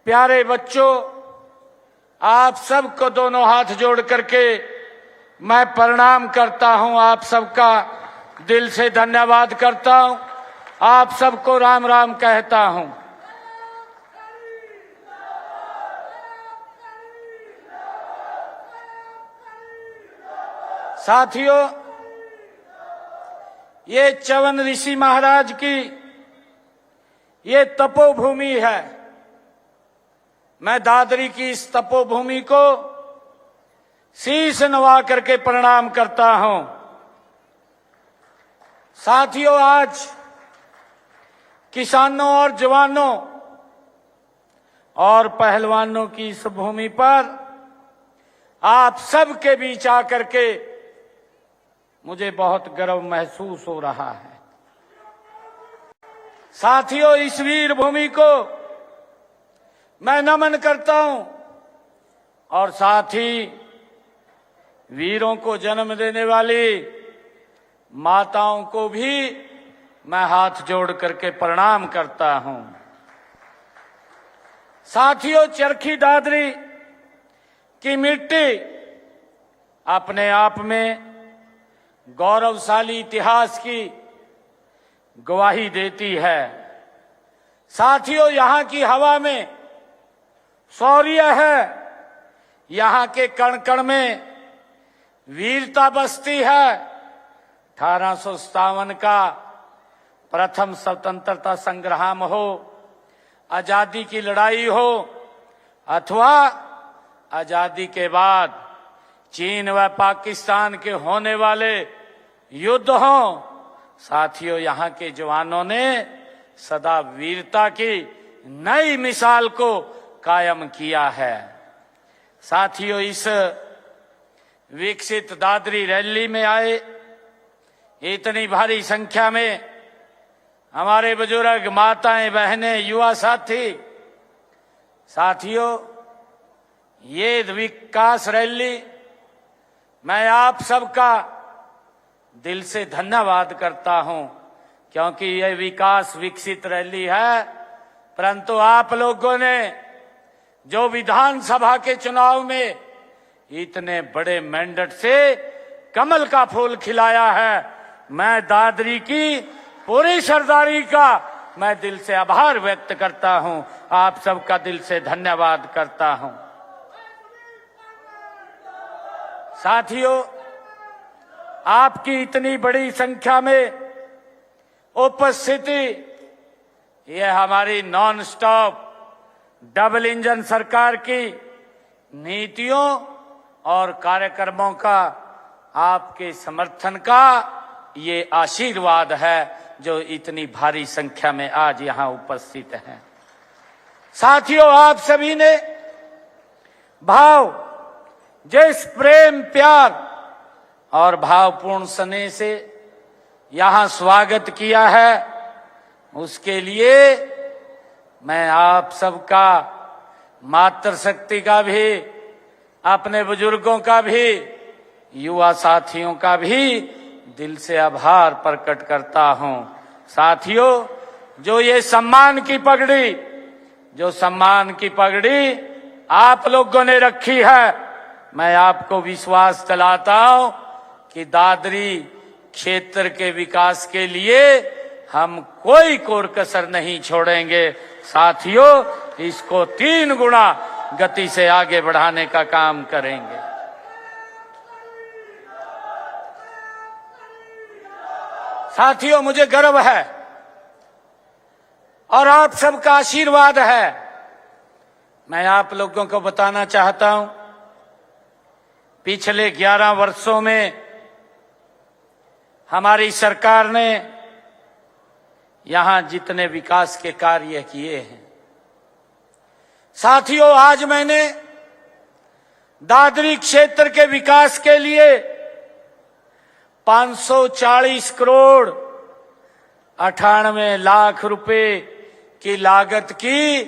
प्यारे बच्चों, आप सबको दोनों हाथ जोड़ करके मैं प्रणाम करता हूं। आप सबका दिल से धन्यवाद करता हूं। आप सबको राम राम कहता हूं। साथियों, ये च्यवन ऋषि महाराज की ये तपोभूमि है। मैं दादरी की इस तपोभूमि को शीश नवा करके प्रणाम करता हूं। साथियों, आज किसानों और जवानों और पहलवानों की इस भूमि पर आप सबके बीच आकर के मुझे बहुत गर्व महसूस हो रहा है। साथियों, इस वीर भूमि को मैं नमन करता हूं और साथ ही वीरों को जन्म देने वाली माताओं को भी मैं हाथ जोड़ करके प्रणाम करता हूं। साथियों, चरखी दादरी की मिट्टी अपने आप में गौरवशाली इतिहास की गवाही देती है। साथियों, यहाँ की हवा में शौर्य है, यहाँ के कण कण में वीरता बसती है। 1857 का प्रथम स्वतंत्रता संग्राम हो, आजादी की लड़ाई हो, अथवा आजादी के बाद चीन व पाकिस्तान के होने वाले युद्ध हों, साथियों, यहाँ के जवानों ने सदा वीरता की नई मिसाल को कायम किया है। साथियों, इस विकसित दादरी रैली में आए इतनी भारी संख्या में हमारे बुजुर्ग, माताएं, बहनें, युवा साथी, साथियों, ये विकास रैली मैं आप सबका दिल से धन्यवाद करता हूं, क्योंकि यह विकास विकसित रैली है। परंतु आप लोगों ने जो विधानसभा के चुनाव में इतने बड़े मैंडेट से कमल का फूल खिलाया है, मैं दादरी की पूरी सरदारी का मैं दिल से आभार व्यक्त करता हूं। आप सबका दिल से धन्यवाद करता हूं। साथियों, आपकी इतनी बड़ी संख्या में उपस्थिति यह हमारी नॉन स्टॉप डबल इंजन सरकार की नीतियों और कार्यक्रमों का, आपके समर्थन का ये आशीर्वाद है जो इतनी भारी संख्या में आज यहां उपस्थित हैं। साथियों, आप सभी ने भाव, जिस प्रेम, प्यार और भावपूर्ण स्नेह से यहां स्वागत किया है, उसके लिए मैं आप सबका, मातृशक्ति का भी, अपने बुजुर्गों का भी, युवा साथियों का भी दिल से आभार प्रकट करता हूं। साथियों, जो ये सम्मान की पगड़ी आप लोगों ने रखी है, मैं आपको विश्वास दिलाता हूं कि दादरी क्षेत्र के विकास के लिए हम कोई कोर कसर नहीं छोड़ेंगे। साथियों, इसको 3 गुना गति से आगे बढ़ाने का काम करेंगे। साथियों, मुझे गर्व है और आप सबका आशीर्वाद है। मैं आप लोगों को बताना चाहता हूं, पिछले 11 वर्षों में हमारी सरकार ने यहां जितने विकास के कार्य किए हैं, साथियों, आज मैंने दादरी क्षेत्र के विकास के लिए 540 करोड़ 98 लाख रुपए की लागत की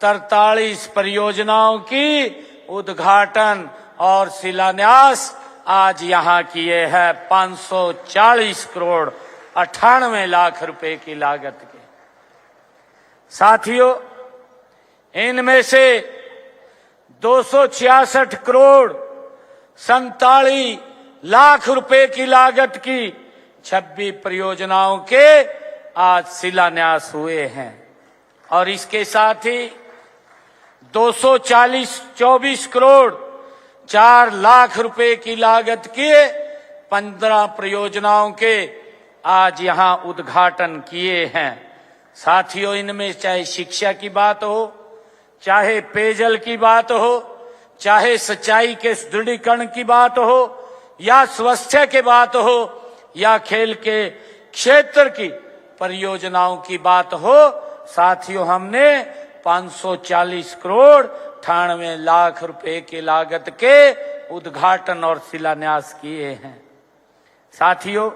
43 परियोजनाओं की उद्घाटन और शिलान्यास आज यहां किए हैं। 540 करोड़ 98 लाख रुपए की लागत के। साथियों, इनमें से 266 करोड़ 47 लाख रुपए की लागत की 26 परियोजनाओं के आज शिलान्यास हुए हैं। और इसके साथ ही 24 करोड़ 4 लाख रुपए की लागत के 15 परियोजनाओं के आज यहां उद्घाटन किए हैं। साथियों, इनमें चाहे शिक्षा की बात हो, चाहे पेयजल की बात हो, चाहे सिंचाई के सुदृढ़ीकरण की बात हो, या स्वास्थ्य की बात हो, या खेल के क्षेत्र की परियोजनाओं की बात हो, साथियों हमने 540 करोड़ 98 लाख रुपए की लागत के उद्घाटन और शिलान्यास किए हैं। साथियों,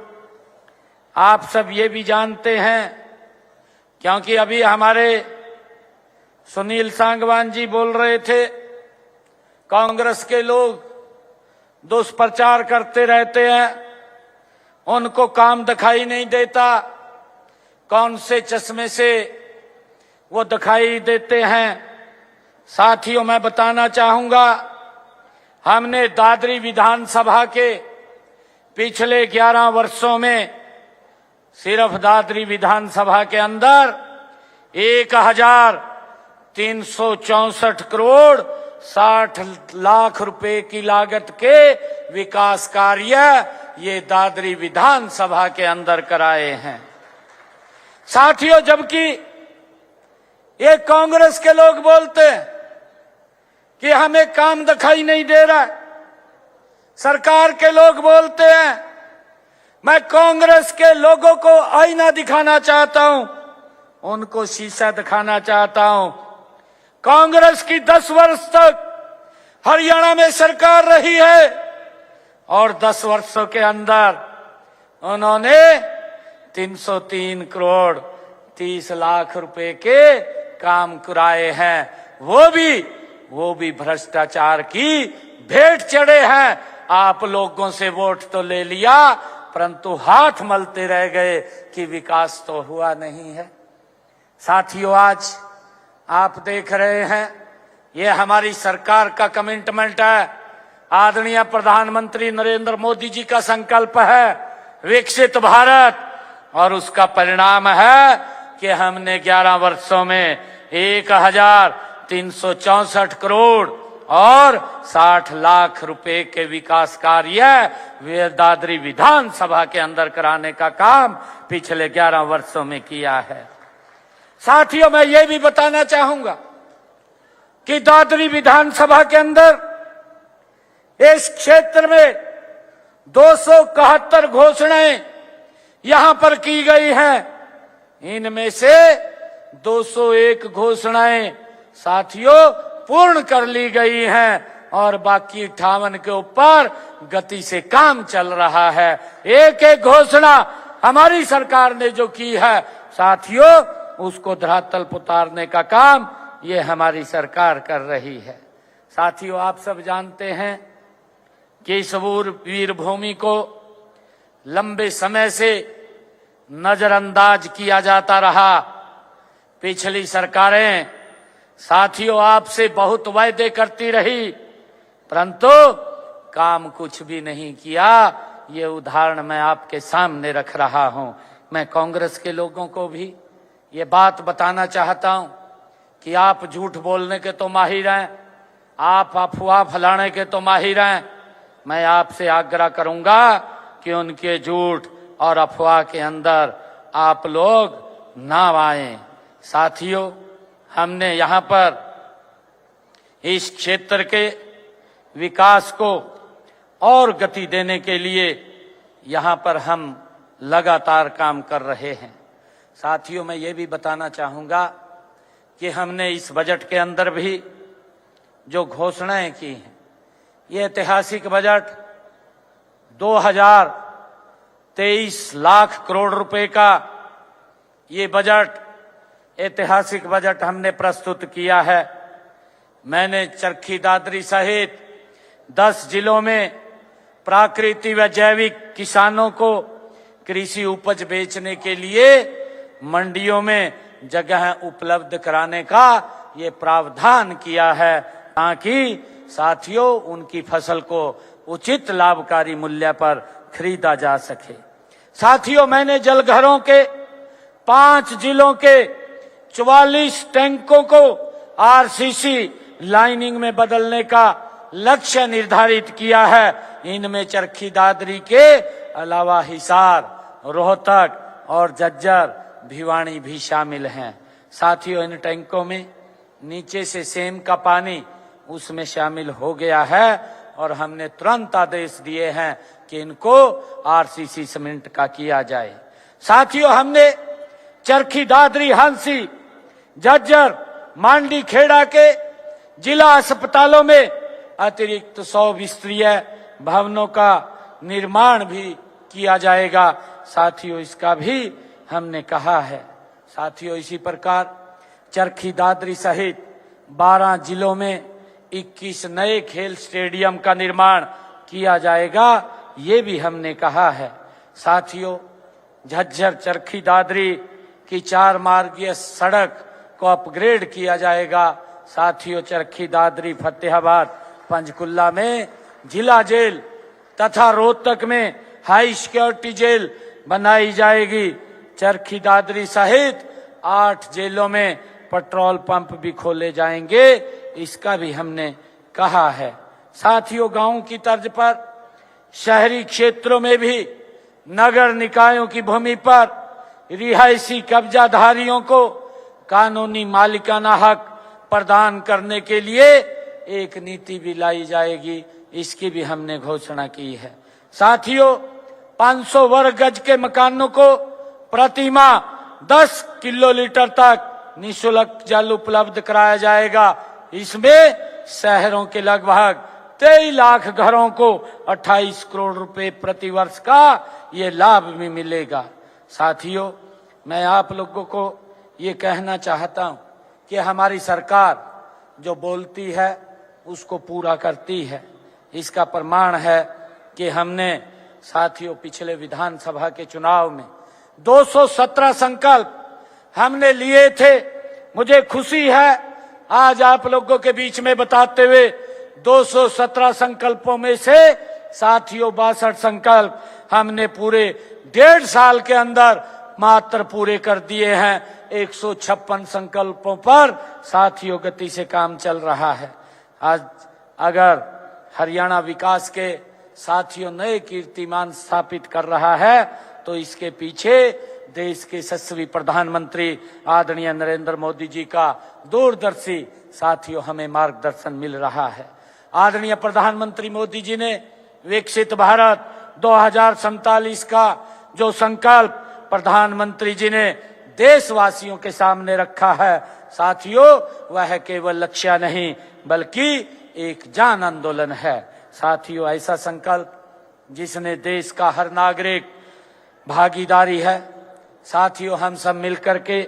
आप सब ये भी जानते हैं, क्योंकि अभी हमारे सुनील सांगवान जी बोल रहे थे, कांग्रेस के लोग दुष्प्रचार करते रहते हैं, उनको काम दिखाई नहीं देता। कौन से चश्मे से वो दिखाई देते हैं? साथियों, मैं बताना चाहूंगा, हमने दादरी विधानसभा के पिछले 11 वर्षों में सिर्फ दादरी विधानसभा के अंदर 1364 करोड़ 60 लाख रुपए की लागत के विकास कार्य ये दादरी विधानसभा के अंदर कराए हैं। साथियों, जबकि ये कांग्रेस के लोग बोलते हैं कि हमें काम दिखाई नहीं दे रहा है, सरकार के लोग बोलते हैं, मैं कांग्रेस के लोगों को आईना दिखाना चाहता हूं, उनको शीशा दिखाना चाहता हूं। कांग्रेस की 10 वर्ष तक हरियाणा में सरकार रही है और 10 वर्षों के अंदर उन्होंने 303 करोड़ 30 लाख रुपए के काम कराए हैं। वो भी भ्रष्टाचार की भेंट चढ़े हैं। आप लोगों से वोट तो ले लिया, परंतु हाथ मलते रह गए कि विकास तो हुआ नहीं है। साथियों, आज आप देख रहे हैं, ये हमारी सरकार का कमिटमेंट है, आदरणीय प्रधानमंत्री नरेंद्र मोदी जी का संकल्प है विकसित भारत, और उसका परिणाम है कि हमने 11 वर्षों में 1364 करोड़ और 60 लाख रुपए के विकास कार्य वे दादरी विधानसभा के अंदर कराने का काम पिछले 11 वर्षों में किया है। साथियों, मैं ये भी बताना चाहूंगा कि दादरी विधानसभा के अंदर इस क्षेत्र में 271 घोषणाएं यहां पर की गई हैं। इनमें से 201 घोषणाएं साथियों पूर्ण कर ली गई हैं और बाकी 58 के ऊपर गति से काम चल रहा है। एक एक घोषणा हमारी सरकार ने जो की है, साथियों उसको धरातल पर उतारने का काम ये हमारी सरकार कर रही है। साथियों, आप सब जानते हैं कि इस वीर भूमि को लंबे समय से नजरअंदाज किया जाता रहा। पिछली सरकारें साथियों आपसे बहुत वायदे करती रही, परंतु काम कुछ भी नहीं किया। ये उदाहरण मैं आपके सामने रख रहा हूं। मैं कांग्रेस के लोगों को भी ये बात बताना चाहता हूं कि आप झूठ बोलने के तो माहिर हैं, आप अफवाह फैलाने के तो माहिर हैं। मैं आपसे आग्रह करूंगा कि उनके झूठ और अफवाह के अंदर आप लोग ना आए। साथियों, हमने यहां पर इस क्षेत्र के विकास को और गति देने के लिए यहां पर हम लगातार काम कर रहे हैं। साथियों, मैं ये भी बताना चाहूंगा कि हमने इस बजट के अंदर भी जो घोषणाएं की हैं, ये ऐतिहासिक बजट 2023 लाख करोड़ रुपए का ये बजट ऐतिहासिक बजट हमने प्रस्तुत किया है। मैंने चरखी दादरी सहित 10 जिलों में प्राकृतिक व जैविक किसानों को कृषि उपज बेचने के लिए मंडियों में जगह उपलब्ध कराने का ये प्रावधान किया है ताकि साथियों उनकी फसल को उचित लाभकारी मूल्य पर खरीदा जा सके। साथियों, मैंने जलघरों के 5 जिलों के 44 टैंकों को आरसीसी लाइनिंग में बदलने का लक्ष्य निर्धारित किया है। इनमें चरखी दादरी के अलावा हिसार, रोहतक और झज्जर, भिवानी भी शामिल हैं। साथियों, इन टैंकों में नीचे से सेम का पानी उसमें शामिल हो गया है और हमने तुरंत आदेश दिए हैं कि इनको आरसीसी सीमेंट का किया जाए। साथियों, हमने चरखी दादरी, हांसी, झज्जर, मांडी, खेड़ा के जिला अस्पतालों में अतिरिक्त 100 बिस्तरीय भवनों का निर्माण भी किया जाएगा। साथियों, इसका भी हमने कहा है। साथियों, इसी प्रकार चरखी दादरी सहित 12 जिलों में 21 नए खेल स्टेडियम का निर्माण किया जाएगा, ये भी हमने कहा है। साथियों, झज्जर चरखी दादरी की 4 मार्गीय सड़क को अपग्रेड किया जाएगा। साथियों, चरखी दादरी, फतेहाबाद, पंचकुला में जिला जेल तथा रोहतक में हाई सिक्योरिटी जेल बनाई जाएगी। चरखी दादरी सहित 8 जेलों में पेट्रोल पंप भी खोले जाएंगे, इसका भी हमने कहा है। साथियों, गांव की तर्ज पर शहरी क्षेत्रों में भी नगर निकायों की भूमि पर रिहायशी कब्जाधारियों को कानूनी मालिकाना हक प्रदान करने के लिए एक नीति भी लाई जाएगी, इसकी भी हमने घोषणा की है। साथियों, 500 वर्ग गज के मकानों को प्रतिमाह 10 किलोलीटर तक निःशुल्क जल उपलब्ध कराया जाएगा। इसमें शहरों के लगभग 23 लाख घरों को 28 करोड़ रुपए प्रति वर्ष का ये लाभ भी मिलेगा। साथियों, मैं आप लोगों को ये कहना चाहता हूं कि हमारी सरकार जो बोलती है उसको पूरा करती है। इसका प्रमाण है कि हमने साथियों पिछले विधानसभा के चुनाव में 217 संकल्प हमने लिए थे। मुझे खुशी है आज आप लोगों के बीच में बताते हुए 217 संकल्पों में से साथियों 62 संकल्प हमने पूरे 1.5 साल के अंदर मात्र पूरे कर दिए हैं। 156 संकल्पों पर साथियों गति से काम चल रहा है। आज अगर हरियाणा विकास के साथियों नए कीर्तिमान स्थापित कर रहा है तो इसके पीछे देश के यशस्वी प्रधानमंत्री आदरणीय नरेंद्र मोदी जी का दूरदर्शी साथियों हमें मार्गदर्शन मिल रहा है। आदरणीय प्रधानमंत्री मोदी जी ने विकसित भारत 2047 का जो संकल्प प्रधानमंत्री जी ने देशवासियों के सामने रखा है साथियों, वह केवल लक्ष्य नहीं बल्कि एक जन आंदोलन है। साथियों, ऐसा संकल्प जिसने देश का हर नागरिक भागीदारी है। साथियों, हम सब मिलकर के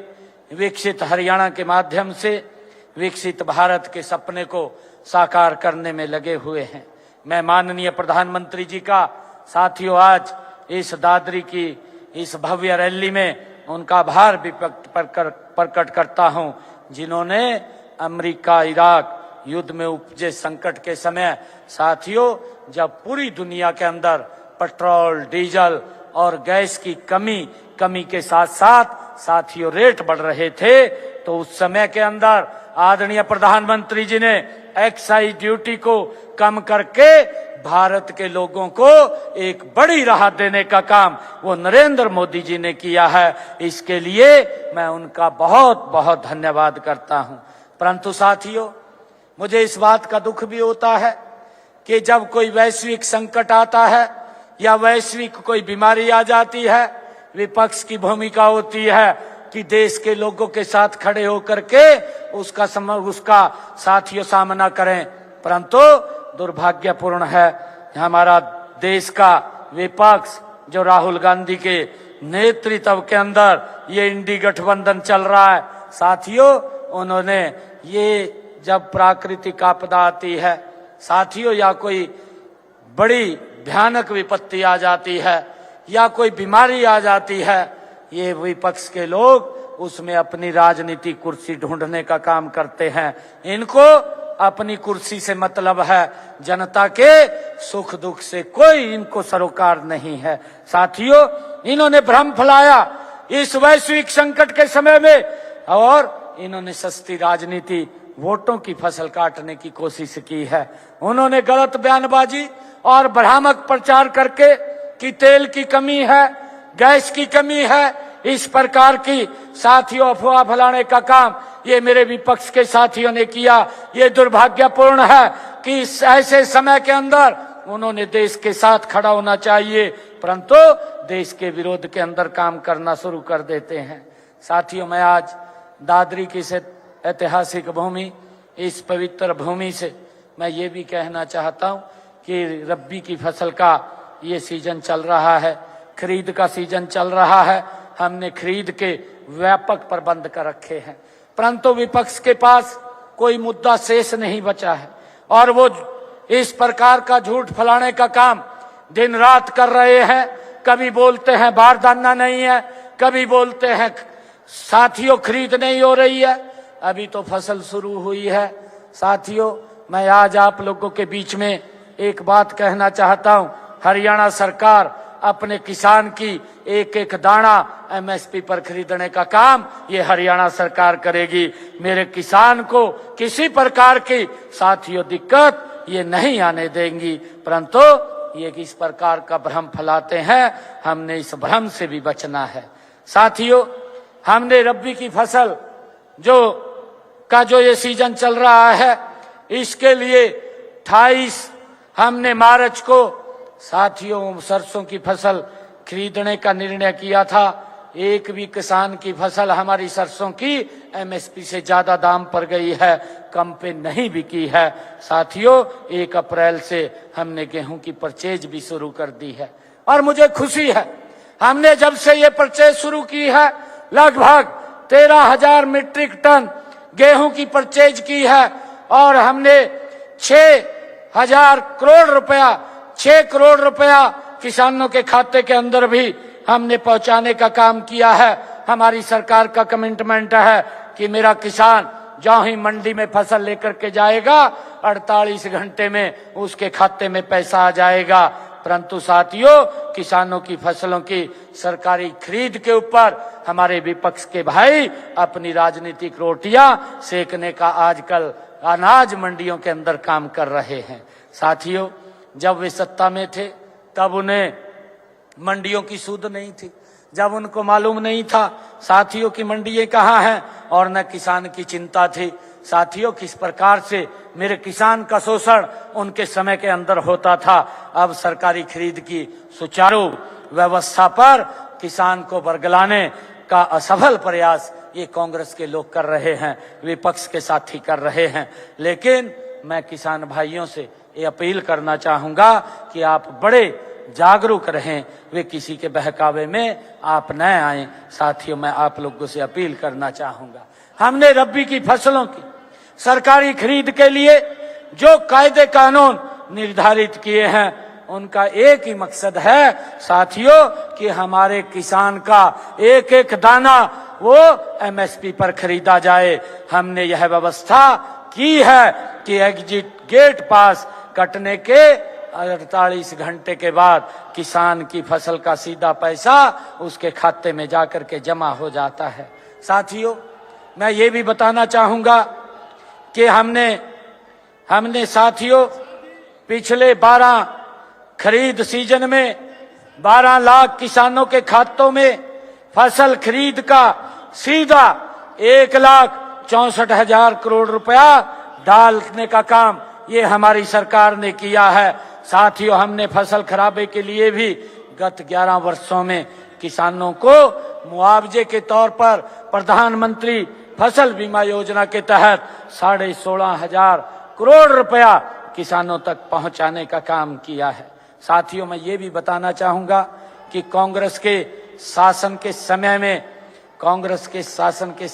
विकसित हरियाणा के माध्यम से विकसित भारत के सपने को साकार करने में लगे हुए हैं। मैं माननीय प्रधानमंत्री जी का साथियों आज इस दादरी की इस भव्य रैली में उनका आभार भी प्रकट करता हूं, जिन्होंने अमेरिका इराक युद्ध में उपजे संकट के समय साथियों जब पूरी दुनिया के अंदर पेट्रोल, डीजल और गैस की कमी के साथ साथ साथियों रेट बढ़ रहे थे, तो उस समय के अंदर आदरणीय प्रधानमंत्री जी ने एक्साइज ड्यूटी को कम करके भारत के लोगों को एक बड़ी राहत देने का काम वो नरेंद्र मोदी जी ने किया है। इसके लिए मैं उनका बहुत बहुत धन्यवाद करता हूं। परंतु साथियों, मुझे इस बात का दुख भी होता है कि जब कोई वैश्विक संकट आता है या वैश्विक कोई बीमारी आ जाती है, विपक्ष की भूमिका होती है कि देश के लोगों के साथ खड़े होकर के उसका साथियों सामना करें। परंतु दुर्भाग्यपूर्ण है हमारा देश का विपक्ष जो राहुल गांधी के नेतृत्व के अंदर ये इंडी गठबंधन चल रहा है साथियों, उन्होंने ये जब प्राकृतिक आपदा आती है साथियों या कोई बड़ी भयानक विपत्ति आ जाती है या कोई बीमारी आ जाती है, ये विपक्ष के लोग उसमें अपनी राजनीतिक कुर्सी ढूंढने का काम करते हैं। इनको अपनी कुर्सी से मतलब है, जनता के सुख दुख से कोई इनको सरोकार नहीं है। साथियों, इन्होंने भ्रम फैलाया इस वैश्विक संकट के समय में, और इन्होंने सस्ती राजनीति, वोटों की फसल काटने की कोशिश की है। उन्होंने गलत बयानबाजी और भ्रामक प्रचार करके कि तेल की कमी है, गैस की कमी है, इस प्रकार की साथियों अफवाह फैलाने का काम ये मेरे विपक्ष के साथियों ने किया। ये दुर्भाग्यपूर्ण है कि इस ऐसे समय के अंदर उन्होंने देश के साथ खड़ा होना चाहिए, परंतु देश के विरोध के अंदर काम करना शुरू कर देते हैं। साथियों, मैं आज दादरी की से ऐतिहासिक भूमि, इस पवित्र भूमि से मैं ये भी कहना चाहता हूँ कि रब्बी की फसल का ये सीजन चल रहा है, खरीद का सीजन चल रहा है। हमने खरीद के व्यापक प्रबंध कर रखे हैं, परंतु विपक्ष के पास कोई मुद्दा शेष नहीं बचा है और वो इस प्रकार का झूठ फैलाने का काम दिन रात कर रहे हैं। कभी बोलते हैं बारदाना नहीं है, कभी बोलते हैं साथियों खरीद नहीं हो रही है। अभी तो फसल शुरू हुई है। साथियों, मैं आज आप लोगों के बीच में एक बात कहना चाहता हूं। हरियाणा सरकार अपने किसान की एक एक दाना एमएसपी पर खरीदने का काम ये हरियाणा सरकार करेगी। मेरे किसान को किसी प्रकार की साथियों दिक्कत ये नहीं आने देंगी, परंतु ये किस प्रकार का भ्रम फैलाते हैं, हमने इस भ्रम से भी बचना है। साथियों, हमने रब्बी की फसल जो ये सीजन चल रहा है, इसके लिए 28 हमने मार्च को साथियों सरसों की फसल खरीदने का निर्णय किया था। एक भी किसान की फसल हमारी सरसों की एमएसपी से ज्यादा दाम पर गई है, कम पे नहीं बिकी है। साथियों, 1 अप्रैल से हमने गेहूं की परचेज भी शुरू कर दी है और मुझे खुशी है, हमने जब से ये परचेज शुरू की है लगभग 13,000 मीट्रिक टन गेहूं की परचेज की है और हमने 6 करोड़ रुपया किसानों के खाते के अंदर भी हमने पहुंचाने का काम किया है। हमारी सरकार का कमिटमेंट है कि मेरा किसान जहां ही मंडी में फसल लेकर के जाएगा 48 घंटे में उसके खाते में पैसा आ जाएगा। परंतु साथियों, किसानों की फसलों की सरकारी खरीद के ऊपर हमारे विपक्ष के भाई अपनी राजनीतिक रोटियां सेकने का आजकल अनाज मंडियों के अंदर काम कर रहे हैं। साथियों, जब वे सत्ता में थे तब उन्हें मंडियों की सूद नहीं थी, जब उनको मालूम नहीं था साथियों की मंडियां कहाँ हैं और न किसान की चिंता थी। साथियों, किस प्रकार से मेरे किसान का शोषण उनके समय के अंदर होता था। अब सरकारी खरीद की सुचारू व्यवस्था पर किसान को बरगलाने का असफल प्रयास ये कांग्रेस के लोग कर रहे हैं, विपक्ष के साथी कर रहे हैं। लेकिन मैं किसान भाइयों से ये अपील करना चाहूंगा कि आप बड़े जागरूक रहें, वे किसी के बहकावे में आप न आए। साथियों, मैं आप लोगों से अपील करना चाहूंगा, हमने रब्बी की फसलों की सरकारी खरीद के लिए जो कायदे कानून निर्धारित किए हैं उनका एक ही मकसद है साथियों कि हमारे किसान का एक एक दाना वो एमएसपी पर खरीदा जाए। हमने यह व्यवस्था की है कि एग्जिट गेट पास कटने के 48 घंटे के बाद किसान की फसल का सीधा पैसा उसके खाते में जाकर के जमा हो जाता है। साथियों, मैं ये भी बताना चाहूंगा कि हमने साथियों पिछले 12 खरीद सीजन में 12 लाख किसानों के खातों में फसल खरीद का सीधा 1,64,000 करोड़ रुपया डालने का काम ये हमारी सरकार ने किया है। साथियों, हमने फसल खराबे के लिए भी गत 11 वर्षों में किसानों को मुआवजे के तौर पर प्रधानमंत्री फसल बीमा योजना के तहत 16,500 करोड़ रुपया किसानों तक पहुंचाने का काम किया है। साथियों, मैं ये भी बताना चाहूंगा कि कांग्रेस के शासन के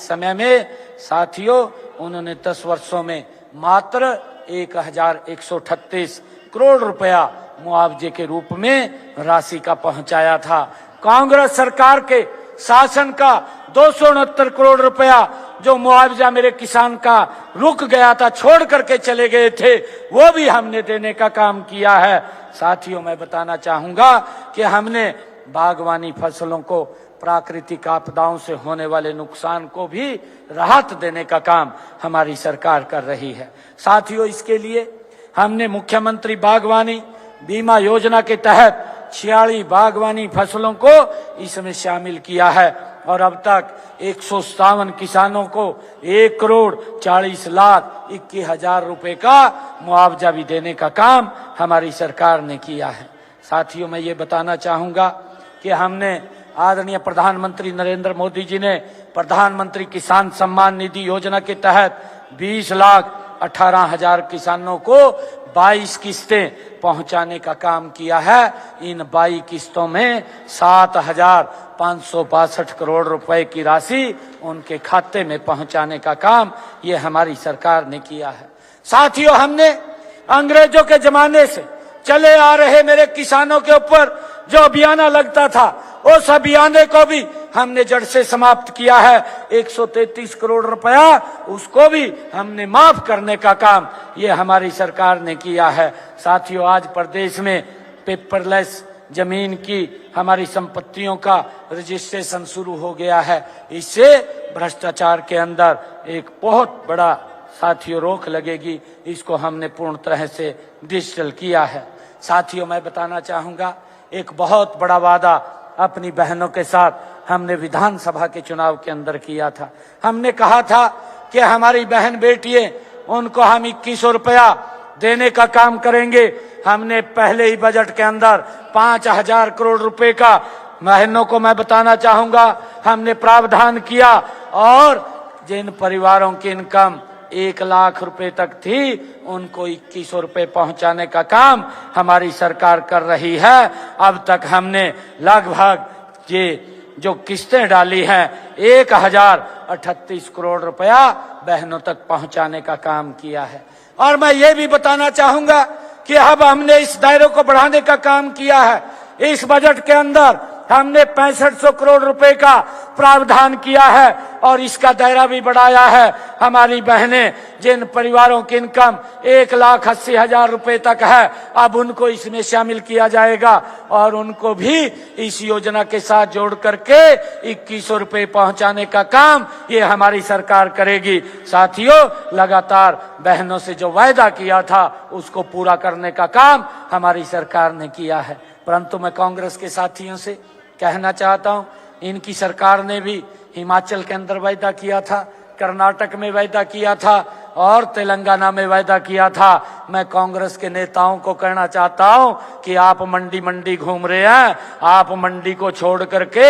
समय में साथियों उन्होंने 10 वर्षों में मात्र 1,138 करोड़ रुपया मुआवजे के रूप में राशि का पहुंचाया था। कांग्रेस सरकार के शासन का 269 करोड़ रुपया जो मुआवजा मेरे किसान का रुक गया था, छोड़ करके चले गए थे, वो भी हमने देने का काम किया है। साथियों, मैं बताना चाहूंगा कि हमने बागवानी फसलों को प्राकृतिक आपदाओं से होने वाले नुकसान को भी राहत देने का काम हमारी सरकार कर रही है। साथियों, इसके लिए हमने मुख्यमंत्री बागवानी बीमा योजना के तहत 46 बागवानी फसलों को इसमें शामिल किया है और अब तक 157 किसानों को 1,40,21,000 रुपए का मुआवजा भी देने का काम हमारी सरकार ने किया है। साथियों, मैं ये बताना चाहूंगा कि हमने आदरणीय प्रधानमंत्री नरेंद्र मोदी जी ने प्रधानमंत्री किसान सम्मान निधि योजना के तहत 20,18,000 किसानों को 22 किस्तें पहुंचाने का काम किया है। इन 22 किस्तों में 7,562 करोड़ रुपए की राशि उनके खाते में पहुंचाने का काम ये हमारी सरकार ने किया है। साथियों, हमने अंग्रेजों के जमाने से चले आ रहे मेरे किसानों के ऊपर जो अभियान लगता था, उस अभियान को भी हमने जड़ से समाप्त किया है। 133 करोड़ रुपया उसको भी हमने माफ करने का काम ये हमारी सरकार ने किया है। साथियों, आज प्रदेश में पेपरलेस जमीन की हमारी संपत्तियों का रजिस्ट्रेशन शुरू हो गया है। इससे भ्रष्टाचार के अंदर एक बहुत बड़ा साथियों रोक लगेगी। इसको हमने पूर्ण तरह से डिजिटल किया है। साथियों, मैं बताना चाहूंगा, एक बहुत बड़ा वादा अपनी बहनों के साथ हमने विधानसभा के चुनाव के अंदर किया था। हमने कहा था कि हमारी बहन बेटियां, उनको हम 2100 रुपया देने का काम करेंगे। हमने पहले ही बजट के अंदर 5,000 करोड़ रुपए का बहनों को मैं बताना चाहूंगा हमने प्रावधान किया और जिन परिवारों की इनकम 1 लाख रुपए तक थी उनको 2100 रुपए पहुंचाने का काम हमारी सरकार कर रही है। अब तक हमने लगभग ये जो किस्तें डाली हैं 1,038 करोड़ रुपया बहनों तक पहुंचाने का काम किया है। और मैं ये भी बताना चाहूंगा कि अब हमने इस दायरे को बढ़ाने का काम किया है। इस बजट के अंदर हमने 6500 करोड़ रुपए का प्रावधान किया है और इसका दायरा भी बढ़ाया है। हमारी बहनें जिन परिवारों की इनकम 1,80,000 रुपए तक है, अब उनको इसमें शामिल किया जाएगा और उनको भी इस योजना के साथ जोड़ करके 2100 रुपए पहुंचाने का काम ये हमारी सरकार करेगी। साथियों, लगातार बहनों से जो वायदा किया था उसको पूरा करने का काम हमारी सरकार ने किया है। परंतु मैं कांग्रेस के साथियों से कहना चाहता हूं, इनकी सरकार ने भी हिमाचल के अंदर वायदा किया था, कर्नाटक में वायदा किया था और तेलंगाना में वायदा किया था। मैं कांग्रेस के नेताओं को कहना चाहता हूं कि आप मंडी मंडी घूम रहे हैं, आप मंडी को छोड़ करके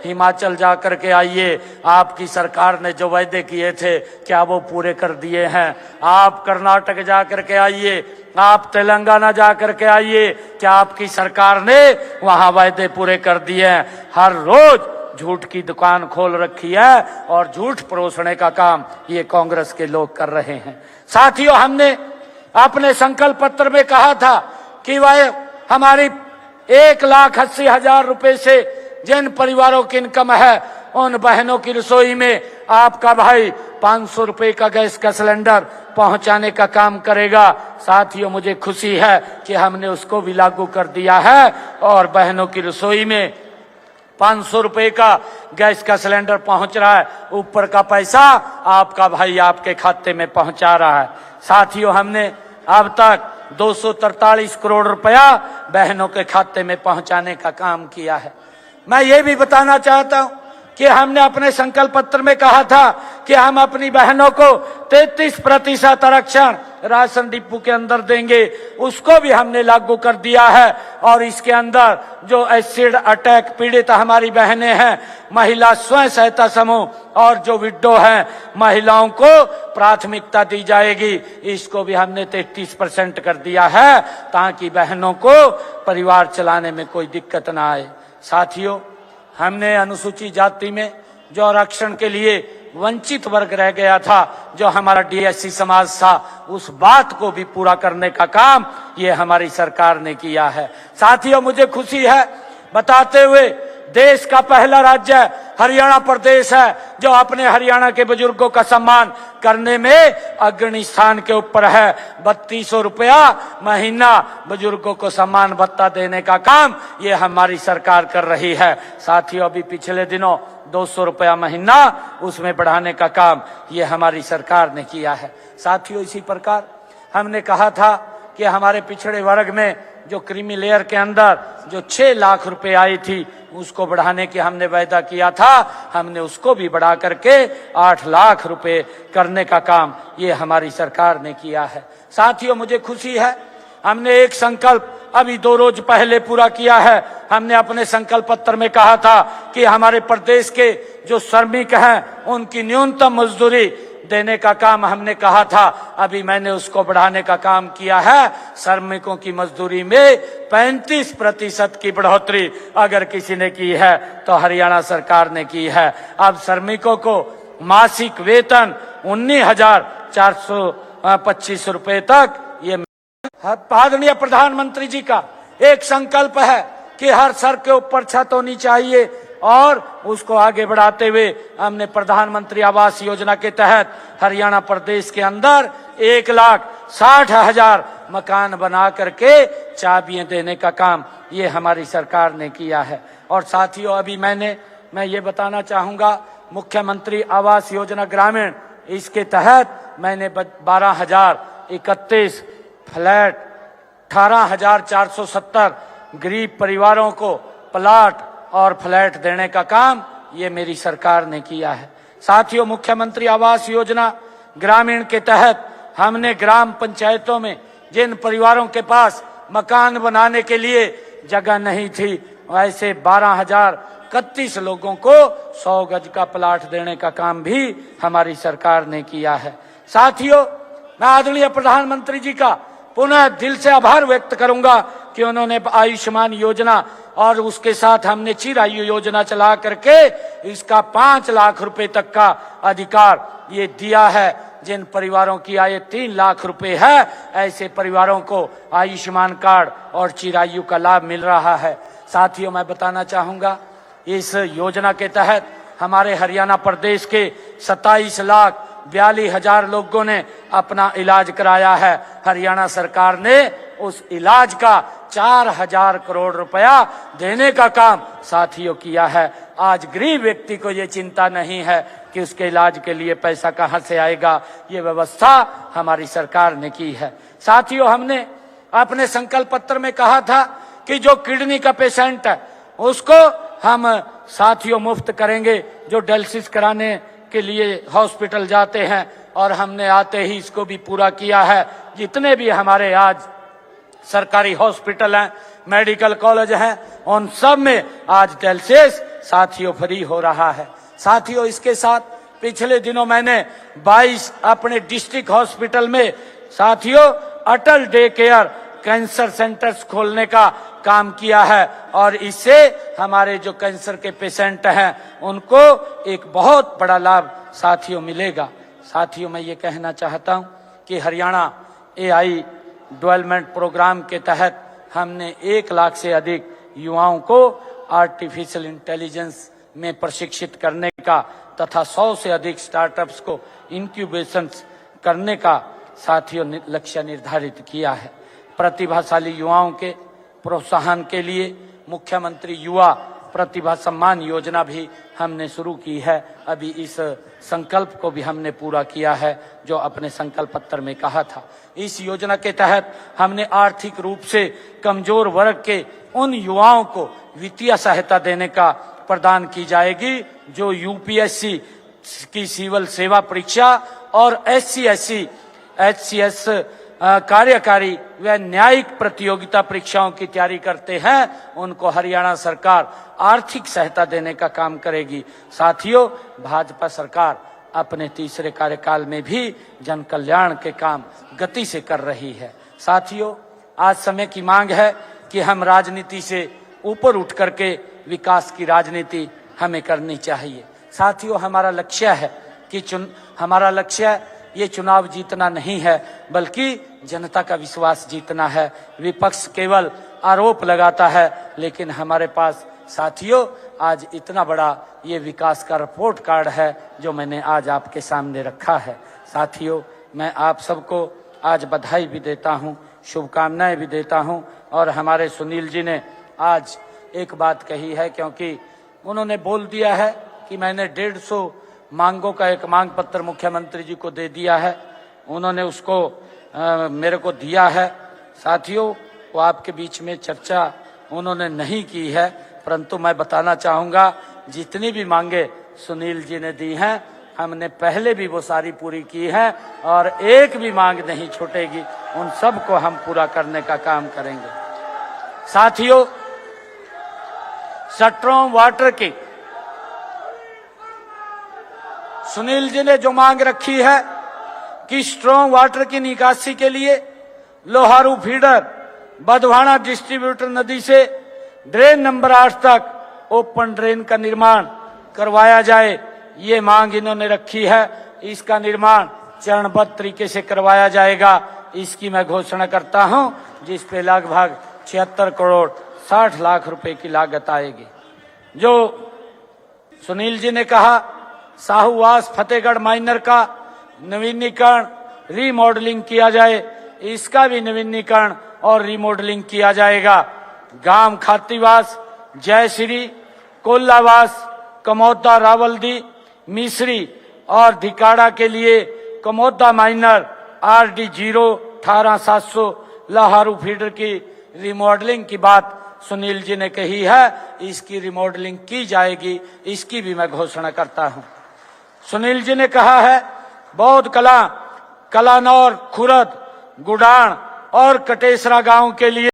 हिमाचल जा करके आइए। आपकी सरकार ने जो वायदे किए थे क्या वो पूरे कर दिए हैं? आप कर्नाटक जा करके आइए, आप तेलंगाना जा करके आइए, क्या आपकी सरकार ने वहां वायदे पूरे कर दिए हैं? हर रोज झूठ की दुकान खोल रखी है और झूठ परोसने का काम ये कांग्रेस के लोग कर रहे हैं। साथियों, हमने अपने संकल्प पत्र में कहा था कि वह हमारी 1,80,000 रुपए से जिन परिवारों की इनकम है उन बहनों की रसोई में आपका भाई 500 रुपए का गैस का सिलेंडर पहुंचाने का काम करेगा। साथियों, मुझे खुशी है कि हमने उसको भी लागू कर दिया है और बहनों की रसोई में 500 रुपए का गैस का सिलेंडर पहुंच रहा है। ऊपर का पैसा आपका भाई आपके खाते में पहुंचा रहा है। साथियों, हमने अब तक 243 करोड़ रुपया बहनों के खाते में पहुंचाने का काम किया है। मैं ये भी बताना चाहता हूं कि हमने अपने संकल्प पत्र में कहा था कि हम अपनी बहनों को 33% आरक्षण राशन डिपो के अंदर देंगे, उसको भी हमने लागू कर दिया है। और इसके अंदर जो एसिड अटैक पीड़ित हमारी बहनें हैं, महिला स्वयं सहायता समूह और जो विडो हैं, महिलाओं को प्राथमिकता दी जाएगी। इसको भी हमने 33% कर दिया है ताकि बहनों को परिवार चलाने में कोई दिक्कत ना आए। साथियों, हमने अनुसूचित जाति में जो आरक्षण के लिए वंचित वर्ग रह गया था, जो हमारा डीएससी समाज था, उस बात को भी पूरा करने का काम ये हमारी सरकार ने किया है। साथियों, मुझे खुशी है बताते हुए देश का पहला राज्य हरियाणा प्रदेश है जो अपने हरियाणा के बुजुर्गों का सम्मान करने में अग्रणी स्थान के ऊपर है। 3200 रुपया महीना बुजुर्गों को सम्मान भत्ता देने का काम ये हमारी सरकार कर रही है। साथियों, अभी पिछले दिनों 200 रुपया महीना उसमें बढ़ाने का काम ये हमारी सरकार ने किया है। साथियों, इसी प्रकार हमने कहा था कि हमारे पिछड़े वर्ग में जो क्रीमी लेयर के अंदर जो 6 लाख रुपए आई थी उसको बढ़ाने की हमने वायदा किया था। हमने उसको भी बढ़ा करके 8 लाख रुपए करने का काम ये हमारी सरकार ने किया है। साथियों, मुझे खुशी है हमने एक संकल्प अभी 2 रोज पहले पूरा किया है। हमने अपने संकल्प पत्र में कहा था कि हमारे प्रदेश के जो श्रमिक हैं उनकी न्यूनतम मजदूरी देने का काम हमने कहा था। अभी मैंने उसको बढ़ाने का काम किया है। श्रमिकों की मजदूरी में 35% की बढ़ोतरी अगर किसी ने की है तो हरियाणा सरकार ने की है। अब श्रमिकों को मासिक वेतन 19,425 रुपए तक ये आदरणीय प्रधानमंत्री जी का एक संकल्प है कि हर सर के ऊपर छत होनी चाहिए और उसको आगे बढ़ाते हुए हमने प्रधानमंत्री आवास योजना के तहत हरियाणा प्रदेश के अंदर 1,60,000 मकान बना करके चाबियां देने का काम ये हमारी सरकार ने किया है। और साथियों, अभी मैं ये बताना चाहूंगा, मुख्यमंत्री आवास योजना ग्रामीण इसके तहत मैंने 12,031 फ्लैट 18,470 गरीब परिवारों को प्लाट और फ्लैट देने का काम ये मेरी सरकार ने किया है। साथियों, मुख्यमंत्री आवास योजना ग्रामीण के तहत हमने ग्राम पंचायतों में जिन परिवारों के पास मकान बनाने के लिए जगह नहीं थी ऐसे 12,031 लोगों को 100 गज का प्लाट देने का काम भी हमारी सरकार ने किया है। साथियों, मैं आदरणीय प्रधानमंत्री जी का पुनः दिल से आभार व्यक्त करूंगा कि उन्होंने आयुष्मान योजना और उसके साथ हमने चिरायु योजना चला करके इसका 5 लाख रुपए तक का अधिकार ये दिया है। जिन परिवारों की आय 3 लाख रुपए है ऐसे परिवारों को आयुष्मान कार्ड और चिरायु का लाभ मिल रहा है। साथियों, मैं बताना चाहूंगा इस योजना के तहत हमारे हरियाणा प्रदेश के 27,42,000 लोगों ने अपना इलाज कराया है। हरियाणा सरकार ने उस इलाज का 4,000 करोड़ रुपया देने का काम साथियों किया है। आज गरीब व्यक्ति को ये चिंता नहीं है कि उसके इलाज के लिए पैसा कहां से आएगा, ये व्यवस्था हमारी सरकार ने की है। साथियों, हमने अपने संकल्प पत्र में कहा था कि जो किडनी का पेशेंट है उसको हम साथियों मुफ्त करेंगे, जो डायलिसिस कराने के लिए हॉस्पिटल जाते हैं, और हमने आते ही इसको भी पूरा किया है। जितने भी हमारे आज सरकारी हॉस्पिटल हैं, मेडिकल कॉलेज हैं, उन सब में आज डायलिसिस साथियों फ्री हो रहा है। साथियों, इसके साथ पिछले दिनों मैंने 22 अपने डिस्ट्रिक्ट हॉस्पिटल में साथियों अटल डे केयर कैंसर सेंटर्स खोलने का काम किया है और इससे हमारे जो कैंसर के पेशेंट हैं उनको एक बहुत बड़ा लाभ साथियों मिलेगा। साथियों, मैं ये कहना चाहता हूं कि हरियाणा AI डेवलपमेंट प्रोग्राम के तहत हमने 1 लाख से अधिक युवाओं को आर्टिफिशियल इंटेलिजेंस में प्रशिक्षित करने का तथा 100 से अधिक स्टार्टअप्स को इंक्यूबेशन करने का साथियों लक्ष्य निर्धारित किया है। प्रतिभाशाली युवाओं के प्रोत्साहन के लिए मुख्यमंत्री युवा प्रतिभा सम्मान योजना भी हमने शुरू की है। अभी इस संकल्प को भी हमने पूरा किया है जो अपने संकल्प पत्र में कहा था। इस योजना के तहत हमने आर्थिक रूप से कमजोर वर्ग के उन युवाओं को वित्तीय सहायता देने का प्रदान की जाएगी जो UPSC की सिविल सेवा परीक्षा और SC/SC HCS कार्यकारी व न्यायिक प्रतियोगिता परीक्षाओं की तैयारी करते हैं। उनको हरियाणा सरकार आर्थिक सहायता देने का काम करेगी। साथियों, भाजपा सरकार अपने तीसरे कार्यकाल में भी जन कल्याण के काम गति से कर रही है। साथियों, आज समय की मांग है कि हम राजनीति से ऊपर उठ करके विकास की राजनीति हमें करनी चाहिए। साथियों, हमारा लक्ष्य है कि हमारा लक्ष्य ये चुनाव जीतना नहीं है बल्कि जनता का विश्वास जीतना है। विपक्ष केवल आरोप लगाता है लेकिन हमारे पास साथियों, आज इतना बड़ा ये विकास का रिपोर्ट कार्ड है जो मैंने आज आपके सामने रखा है। साथियों, मैं आप सबको आज बधाई भी देता हूँ, शुभकामनाएं भी देता हूँ। और हमारे सुनील जी ने आज एक बात कही है, क्योंकि उन्होंने बोल दिया है कि मैंने 150 मांगों का एक मांग पत्र मुख्यमंत्री जी को दे दिया है, उन्होंने उसको मेरे को दिया है। साथियों, वो आपके बीच में चर्चा उन्होंने नहीं की है, परंतु मैं बताना चाहूँगा जितनी भी मांगे सुनील जी ने दी हैं, हमने पहले भी वो सारी पूरी की है और एक भी मांग नहीं छूटेगी, उन सब को हम पूरा करने का काम करेंगे। साथियों, स्ट्रॉन्ग वाटर की सुनील जी ने जो मांग रखी है कि स्ट्रॉन्ग वाटर की निकासी के लिए लोहारू फीडर बधवाड़ा डिस्ट्रीब्यूटर नदी से ड्रेन नंबर 8 तक ओपन ड्रेन का निर्माण करवाया जाए, ये मांग इन्होंने रखी है। इसका निर्माण चरणबद्ध तरीके से करवाया जाएगा, इसकी मैं घोषणा करता हूं, जिस पे लगभग 76 करोड़ 60 लाख रुपए की लागत आएगी। जो सुनील जी ने कहा साहूवास फतेहगढ़ माइनर का नवीनीकरण रीमॉडलिंग किया जाए, इसका भी नवीनीकरण और रीमॉडलिंग किया जाएगा। गांव खातीवास, जयश्री, कोल्लावास, कमौदा, रावलदी, मिश्री और धिकाड़ा के लिए Kamauda minor RD 0-18700 Loharu feeder की रिमॉडलिंग की बात सुनील जी ने कही है, इसकी रिमॉडलिंग की जाएगी, इसकी भी मैं घोषणा करता हूं। सुनील जी ने कहा है बौद्ध कला, कलानौर, खुरद, गुडान और कटेसरा गांव के लिए